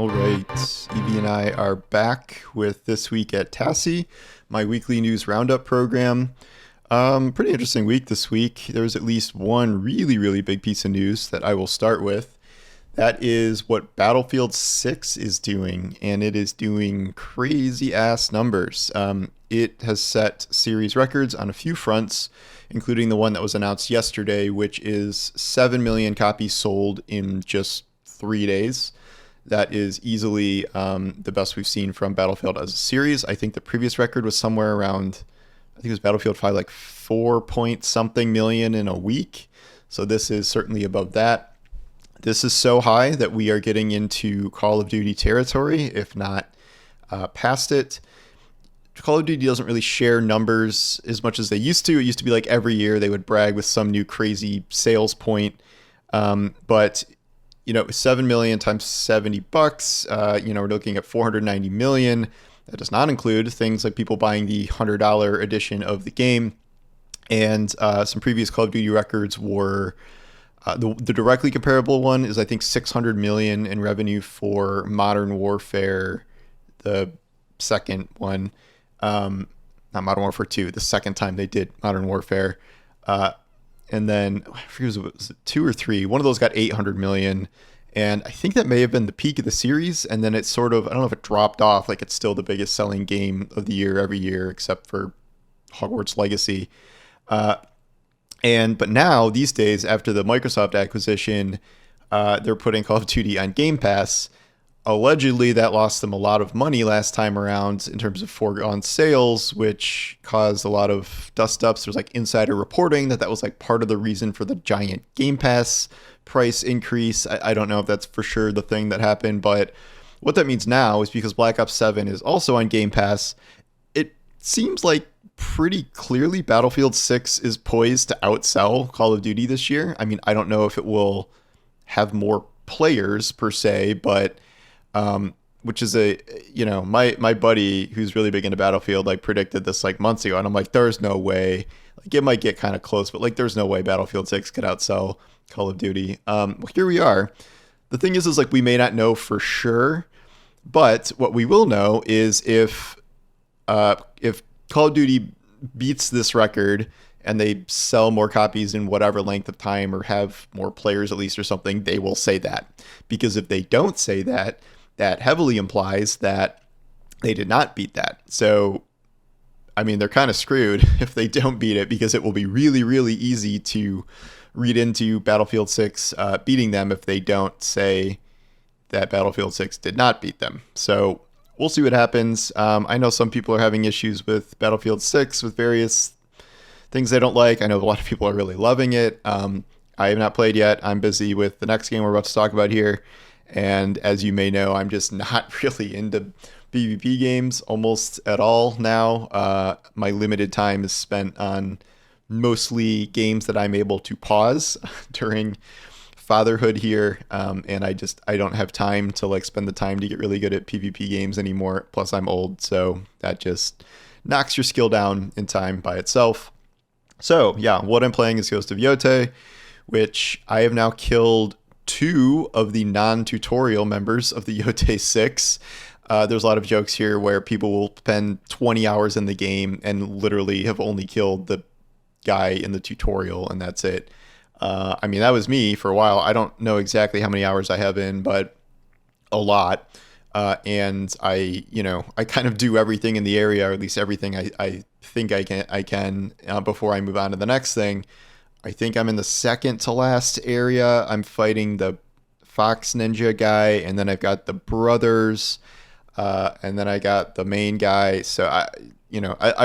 All right, Evie and I are back with This Week at Tassi, my weekly news roundup program. Pretty interesting week this week. There was at least one really big piece of news that I will start with. That is what Battlefield 6 is doing, and it is doing crazy ass numbers. It has set series records on a few fronts, including the one that was announced yesterday, which is 7 million copies sold in just 3 days. That is easily the best we've seen from Battlefield as a series. I think the previous record was somewhere around, I think it was Battlefield 5, like 4 point something million in a week. So this is certainly above that. This is so high that we are getting into Call of Duty territory, if not past it. Call of Duty doesn't really share numbers as much as they used to. It used to be like every year they would brag with some new crazy sales point. But 7 million times $70, we're looking at 490 million. That does not include things like people buying the $100 edition of the game. And some previous Call of Duty records were, the directly comparable one is, I think, 600 million in revenue for Modern Warfare, the second one. Not Modern Warfare 2, the second time they did Modern Warfare. And then, I forget, was it 2 or 3? One of those got 800 million. And I think that may have been the peak of the series. And then it sort of, I don't know if it dropped off. Like, it's still the biggest selling game of the year every year, except for Hogwarts Legacy. But now, these days, after the Microsoft acquisition, they're putting Call of Duty on Game Pass. Allegedly, that lost them a lot of money last time around in terms of foregone sales, which caused a lot of dust-ups. There's like insider reporting that was like part of the reason for the giant Game Pass price increase. I don't know if that's for sure the thing that happened, but what that means now is because Black Ops 7 is also on Game Pass, it seems like pretty clearly Battlefield 6 is poised to outsell Call of Duty this year. I mean, I don't know if it will have more players per se, but which is my buddy who's really big into Battlefield like predicted this like months ago, and I'm like, there's no way. Like, it might get kind of close, but like there's no way Battlefield 6 could outsell Call of Duty. Well, here we are. The thing is like we may not know for sure, but what we will know is if Call of Duty beats this record and they sell more copies in whatever length of time or have more players at least or something, they will say that. Because if they don't say that, that heavily implies that they did not beat that. So, I mean, they're kind of screwed if they don't beat it, because it will be really easy to read into Battlefield 6 beating them if they don't say that Battlefield 6 did not beat them. So we'll see what happens. I know some people are having issues with Battlefield 6 with various things they don't like. I know a lot of people are really loving it. I have not played yet. I'm busy with the next game we're about to talk about here. And as you may know, I'm just not really into PvP games almost at all now. My limited time is spent on mostly games that I'm able to pause during fatherhood here. And I don't have time to like spend the time to get really good at PvP games anymore. Plus I'm old, so that just knocks your skill down in time by itself. So yeah, what I'm playing is Ghost of Yotei, which I have now killed 2 of the non-tutorial members of the Yotei 6. There's a lot of jokes here where people will spend 20 hours in the game and literally have only killed the guy in the tutorial, and that's it. I mean, that was me for a while. I don't know exactly how many hours I have in, but a lot. And I kind of do everything in the area, or at least everything I think I can before I move on to the next thing. I think I'm in the second to last area. I'm fighting the Fox Ninja guy, and then I've got the brothers, and then I got the main guy. So I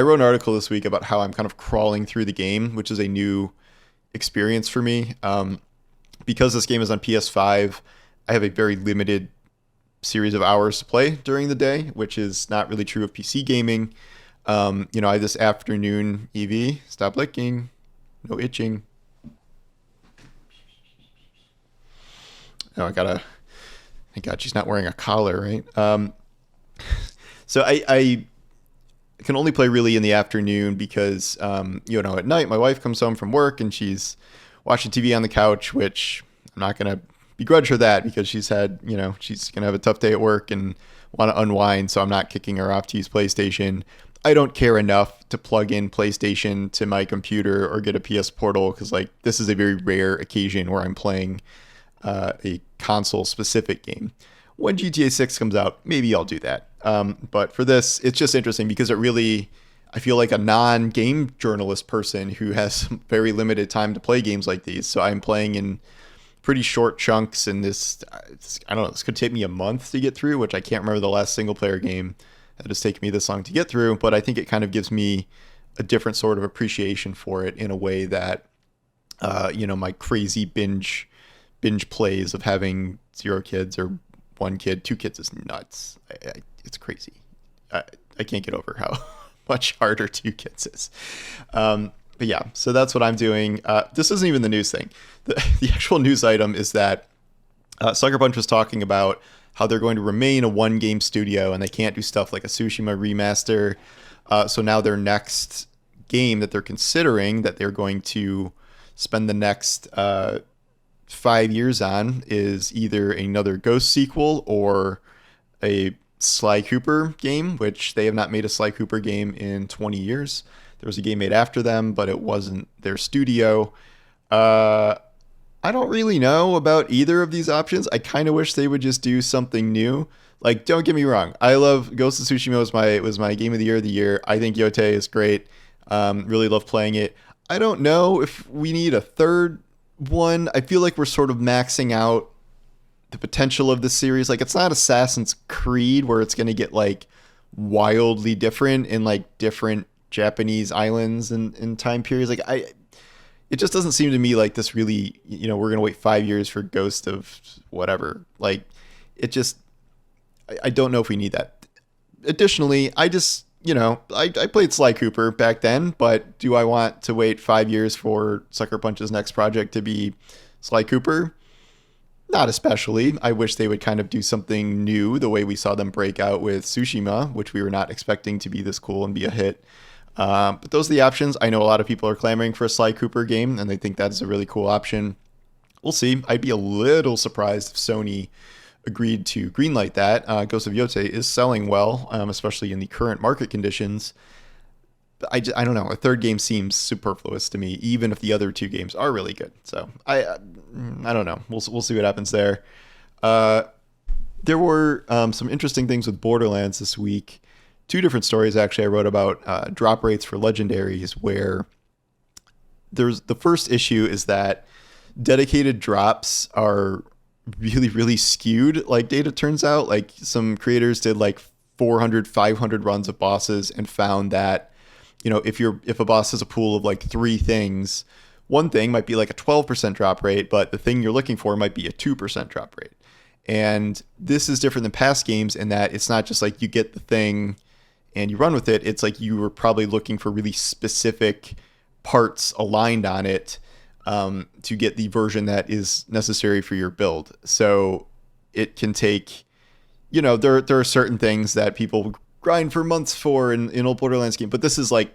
wrote an article this week about how I'm kind of crawling through the game, which is a new experience for me. Because this game is on PS5, I have a very limited series of hours to play during the day, which is not really true of PC gaming. I have this afternoon, Evie, stop licking. No itching. Oh, thank God she's not wearing a collar, right? So I can only play really in the afternoon because, at night my wife comes home from work and she's watching TV on the couch, which I'm not going to begrudge her that because she's had, she's going to have a tough day at work and want to unwind. So I'm not kicking her off to use PlayStation. I don't care enough to plug in PlayStation to my computer or get a PS Portal because like this is a very rare occasion where I'm playing a console specific game. When GTA 6 comes out, maybe I'll do that. But for this, it's just interesting because it really, I feel like a non-game journalist person who has very limited time to play games like these. So I'm playing in pretty short chunks, and I don't know, this could take me a month to get through, which I can't remember the last single player game that has taken me this long to get through. But I think it kind of gives me a different sort of appreciation for it in a way that, my crazy binge plays of having 0 kids or 1 kid, 2 kids is nuts. It's crazy. I can't get over how much harder 2 kids is. But yeah, so that's what I'm doing. This isn't even the news thing. The actual news item is that Sucker Punch was talking about how they're going to remain a 1-game studio and they can't do stuff like a Tsushima remaster. So now their next game that they're considering that they're going to spend the next 5 years on is either another Ghost sequel or a Sly Cooper game, which they have not made a Sly Cooper game in 20 years. There was a game made after them, but it wasn't their studio. I don't really know about either of these options. I kind of wish they would just do something new. Like, don't get me wrong. I love Ghost of Tsushima was my game of the year. I think Yotei is great. Really love playing it. I don't know if we need a third one. I feel like we're sort of maxing out the potential of this series. Like, it's not Assassin's Creed where it's going to get like wildly different in like different Japanese islands and time periods. Like, it just doesn't seem to me like this really, we're going to wait 5 years for Ghost of whatever. Like, it just, I don't know if we need that. Additionally, I just, I played Sly Cooper back then, but do I want to wait 5 years for Sucker Punch's next project to be Sly Cooper? Not especially. I wish they would kind of do something new the way we saw them break out with Tsushima, which we were not expecting to be this cool and be a hit. But those are the options. I know a lot of people are clamoring for a Sly Cooper game, and they think that is a really cool option. We'll see. I'd be a little surprised if Sony agreed to greenlight that. Ghost of Yotei is selling well, especially in the current market conditions. But I don't know. A third game seems superfluous to me, even if the other 2 games are really good. So I don't know. We'll see what happens there. There were some interesting things with Borderlands this week. 2 different stories actually I wrote about drop rates for legendaries, where there's the first issue is that dedicated drops are really, really skewed. Like, data turns out, like some creators did like 400, 500 runs of bosses and found that, if a boss has a pool of like 3 things, one thing might be like a 12% drop rate, but the thing you're looking for might be a 2% drop rate. And this is different than past games in that it's not just like you get the thing and you run with it. It's like you were probably looking for really specific parts aligned on it to get the version that is necessary for your build. So it can take, there are certain things that people grind for months for in old Borderlands game, but this is like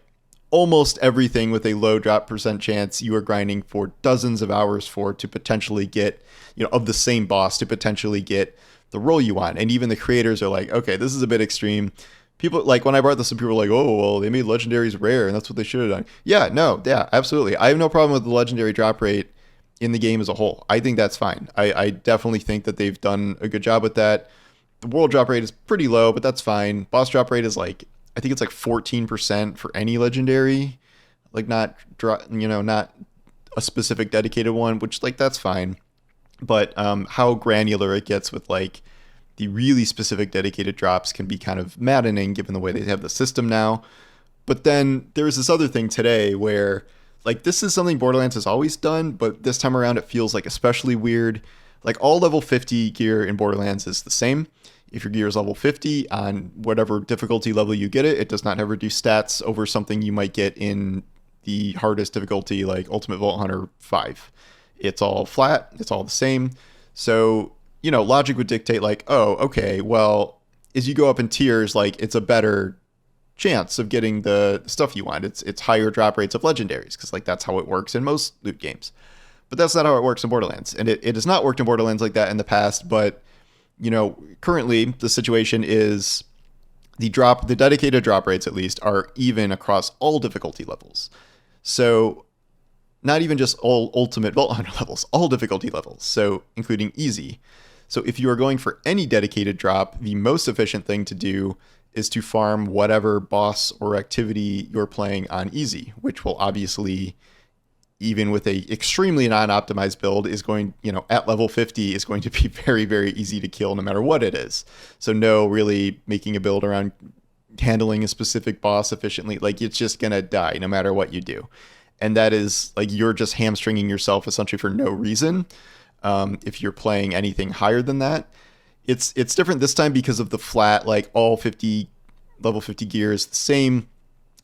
almost everything with a low drop percent chance you are grinding for dozens of hours for to potentially get, of the same boss to potentially get the role you want. And even the creators are like, okay, this is a bit extreme. People, like, when I brought this up, people were like, oh, well, they made legendaries rare and that's what they should have done. Yeah, absolutely. I have no problem with the legendary drop rate in the game as a whole. I think that's fine. I definitely think that they've done a good job with that. The world drop rate is pretty low, but that's fine. Boss drop rate is like, I think it's like 14% for any legendary, like not a specific dedicated one, which like that's fine. But how granular it gets with like the really specific dedicated drops can be kind of maddening given the way they have the system now. But then there's this other thing today where like this is something Borderlands has always done, but this time around it feels like especially weird. Like all level 50 gear in Borderlands is the same. If your gear is level 50 on whatever difficulty level you get it, it does not have reduced stats over something you might get in the hardest difficulty like Ultimate Vault Hunter 5. It's all flat. It's all the same. So, logic would dictate like, oh, okay, well, as you go up in tiers, like it's a better chance of getting the stuff you want. It's higher drop rates of legendaries because like that's how it works in most loot games. But that's not how it works in Borderlands. And it has not worked in Borderlands like that in the past. But, currently the situation is the dedicated drop rates, at least, are even across all difficulty levels. So not even just all ultimate Vault Hunter levels, all difficulty levels. So including easy. So if you are going for any dedicated drop, the most efficient thing to do is to farm whatever boss or activity you're playing on easy, which will obviously, even with a extremely non-optimized build, is going, at level 50 is going to be very, very easy to kill no matter what it is. So no really making a build around handling a specific boss efficiently. Like, it's just going to die no matter what you do. And that is, like, you're just hamstringing yourself essentially for no reason. If you're playing anything higher than that, it's different this time because of the flat, like, all level 50 gear is the same.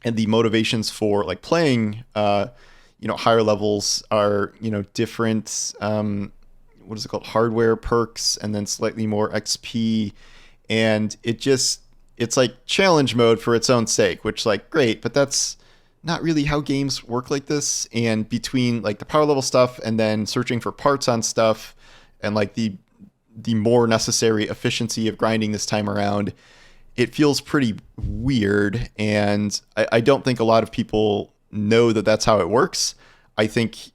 And the motivations for, like, playing, higher levels are, different, what is it called? Hardware perks, and then slightly more XP. And it's like challenge mode for its own sake, which, like, great, but that's not really how games work like this. And between, like, the power level stuff and then searching for parts on stuff and, like, the more necessary efficiency of grinding this time around, it feels pretty weird. And I don't think a lot of people know that that's how it works. I think,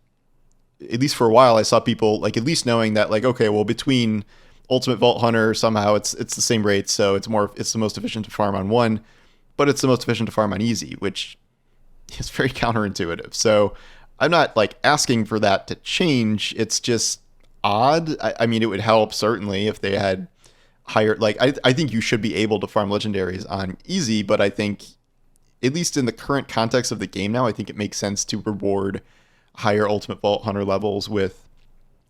at least for a while, I saw people, like, at least knowing that, like, okay, well, between Ultimate Vault Hunter, somehow it's the same rate, so it's the most efficient to farm on one, but it's the most efficient to farm on easy, which is very counterintuitive. So I'm not, like, asking for that to change. It's just odd. I mean, it would help certainly if they had higher, like, I think you should be able to farm legendaries on easy, but I think, at least in the current context of the game now, I think it makes sense to reward higher Ultimate Vault Hunter levels with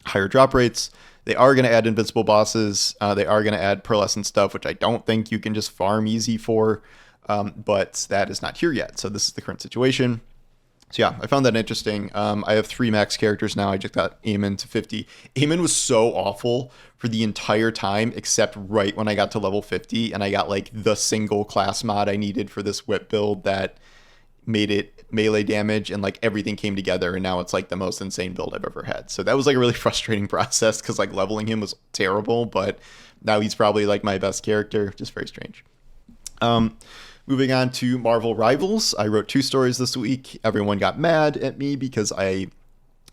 higher drop rates. They are going to add invincible bosses. They are going to add pearlescent stuff, which I don't think you can just farm easy for, but that is not here yet. So this is the current situation. So yeah, I found that interesting. I have 3 max characters now. I just got Eamon to 50. Eamon was so awful for the entire time, except right when I got to level 50, and I got, like, the single class mod I needed for this whip build that made it melee damage, and, like, everything came together, and now it's, like, the most insane build I've ever had. So that was, like, a really frustrating process because, like, leveling him was terrible, but now he's probably, like, my best character. Just very strange. Moving on to Marvel Rivals. I wrote 2 stories this week. Everyone got mad at me because I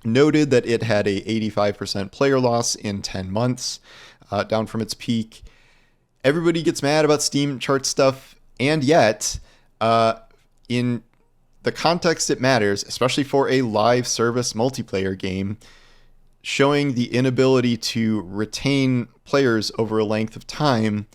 noted that it had a 85% player loss in 10 months, down from its peak. Everybody gets mad about Steam chart stuff, and yet, in the context it matters, especially for a live service multiplayer game, showing the inability to retain players over a length of time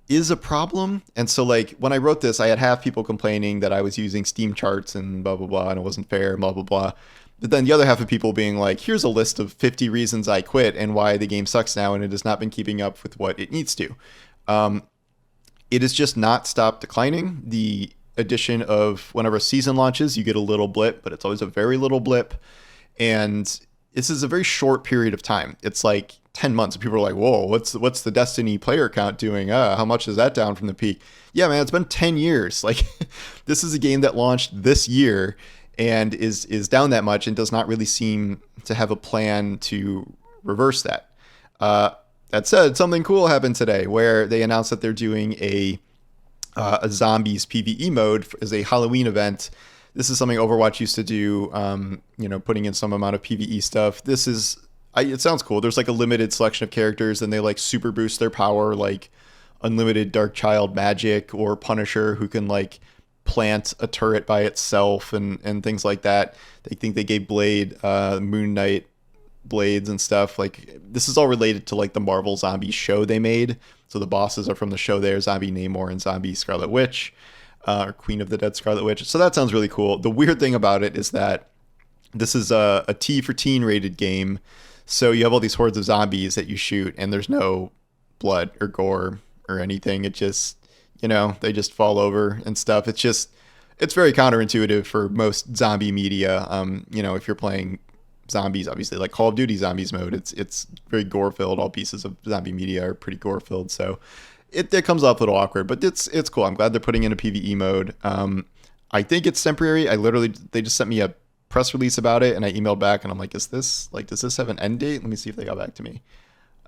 is a problem. And so, like, when I wrote this, I had half people complaining that I was using Steam charts and blah, blah, blah, and it wasn't fair, blah, blah, blah. But then the other half of people being like, here's a list of 50 reasons I quit and why the game sucks now and it has not been keeping up with what it needs to. It has just not stopped declining. The addition of whenever a season launches, you get a little blip, but it's always a very little blip. And this is a very short period of time. It's like 10 months. People are like, whoa, what's the Destiny player count doing? How much is that down from the peak? Yeah, man, it's been 10 years. Like, this is a game that launched this year and is down that much and does not really seem to have a plan to reverse that. That said, something cool happened today where they announced that they're doing a zombies PvE mode as a Halloween event. This is something Overwatch used to do, putting in some amount of PvE stuff. It sounds cool. There's, like, a limited selection of characters, and they, like, super boost their power, like unlimited Dark Child magic or Punisher, who can, like, plant a turret by itself and things like that. They think they gave Blade Moon Knight blades and stuff. Like, this is all related to, like, the Marvel Zombie show they made. So the bosses are from the show there, Zombie Namor and Zombie Scarlet Witch, or Queen of the Dead Scarlet Witch. So that sounds really cool. The weird thing about it is that this is a T for teen rated game. So you have all these hordes of zombies that you shoot, and there's no blood or gore or anything. It just, they just fall over and stuff. It's very counterintuitive for most zombie media. If you're playing zombies, obviously, like Call of Duty zombies mode, it's very gore filled. All pieces of zombie media are pretty gore filled. So it comes off a little awkward, but it's cool. I'm glad they're putting in a PvE mode. I think it's temporary. They just sent me a press release about it, and I emailed back and I'm like, does this have an end date? Let me see if they got back to me.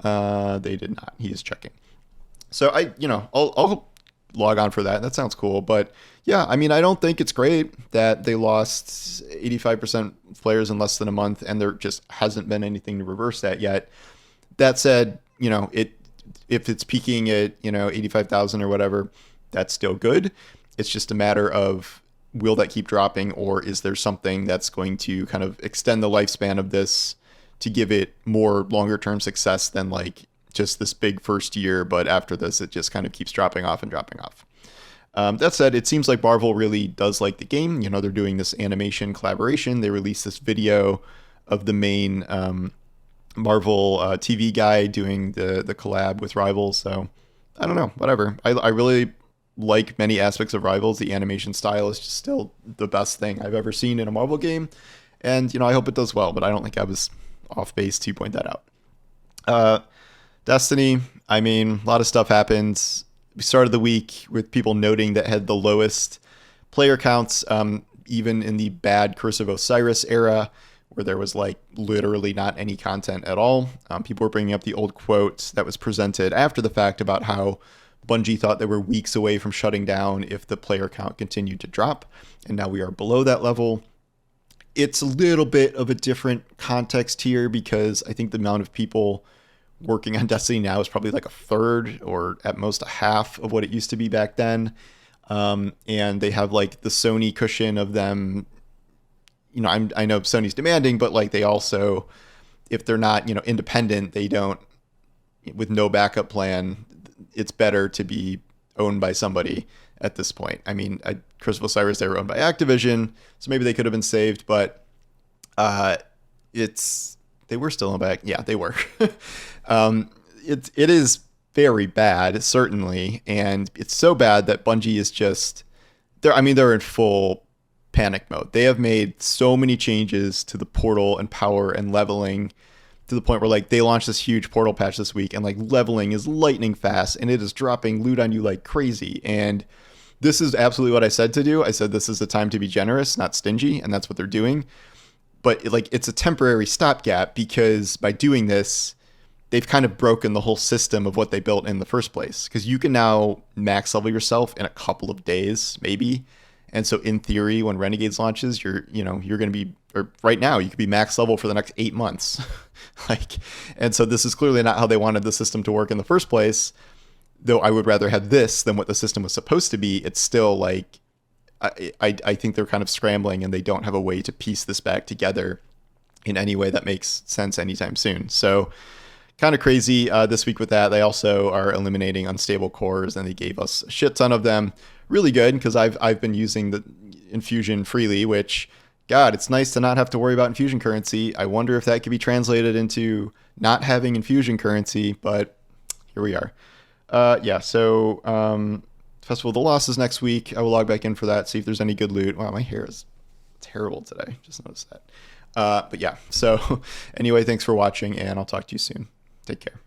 They did not. He is checking. So I'll log on for that. That sounds cool. But yeah, I mean, I don't think it's great that they lost 85% players in less than a month, and there just hasn't been anything to reverse that yet. That said, if it's peaking at 85,000 or whatever, that's still good. It's just a matter of, will that keep dropping, or is there something that's going to kind of extend the lifespan of this to give it more longer term success than like just this big first year, but after this it just kind of keeps dropping off and dropping off. That said, it seems like Marvel really does like the game. They're doing this animation collaboration. They released this video of the main Marvel TV guy doing the collab with Rivals. So I don't know, whatever. I really like many aspects of Rivals. The animation style is just still the best thing I've ever seen in a Marvel game. And, I hope it does well, but I don't think I was off base to point that out. Destiny, I mean, a lot of stuff happened. We started the week with people noting that had the lowest player counts, even in the bad Curse of Osiris era, where there was like literally not any content at all. People were bringing up the old quote that was presented after the fact about how Bungie thought they were weeks away from shutting down if the player count continued to drop, and now we are below that level. It's a little bit of a different context here because I think the amount of people working on Destiny now is probably like a third or at most a half of what it used to be back then. And they have like the Sony cushion of them. I know Sony's demanding, but like they also, if they're not, independent, they don't, with no backup plan, it's better to be owned by somebody at this point. I mean, Curse of Osiris, they were owned by Activision, so maybe they could have been saved, but they were still owned by, yeah, they were. It is very bad, certainly, and it's so bad that Bungie is just, they're in full panic mode. They have made so many changes to the portal and power and leveling to the point where like they launched this huge portal patch this week, and like leveling is lightning fast and it is dropping loot on you like crazy. And this is absolutely what I said to do. I said this is a time to be generous, not stingy, and that's what they're doing. But it's a temporary stopgap because by doing this, they've kind of broken the whole system of what they built in the first place. Because you can now max level yourself in a couple of days, maybe. And so in theory, when Renegades launches, you're going to be, or right now, you could be max level for the next 8 months. And so this is clearly not how they wanted the system to work in the first place. Though I would rather have this than what the system was supposed to be. It's still like, I think they're kind of scrambling and they don't have a way to piece this back together in any way that makes sense anytime soon. So kind of crazy this week with that. They also are eliminating unstable cores, and they gave us a shit ton of them. Really good, because I've been using the Infusion freely, which, God, it's nice to not have to worry about Infusion currency. I wonder if that could be translated into not having Infusion currency, but here we are. So Festival of the Lost is next week. I will log back in for that, see if there's any good loot. Wow, my hair is terrible today. Just noticed that. But yeah, so anyway, thanks for watching, and I'll talk to you soon. Take care.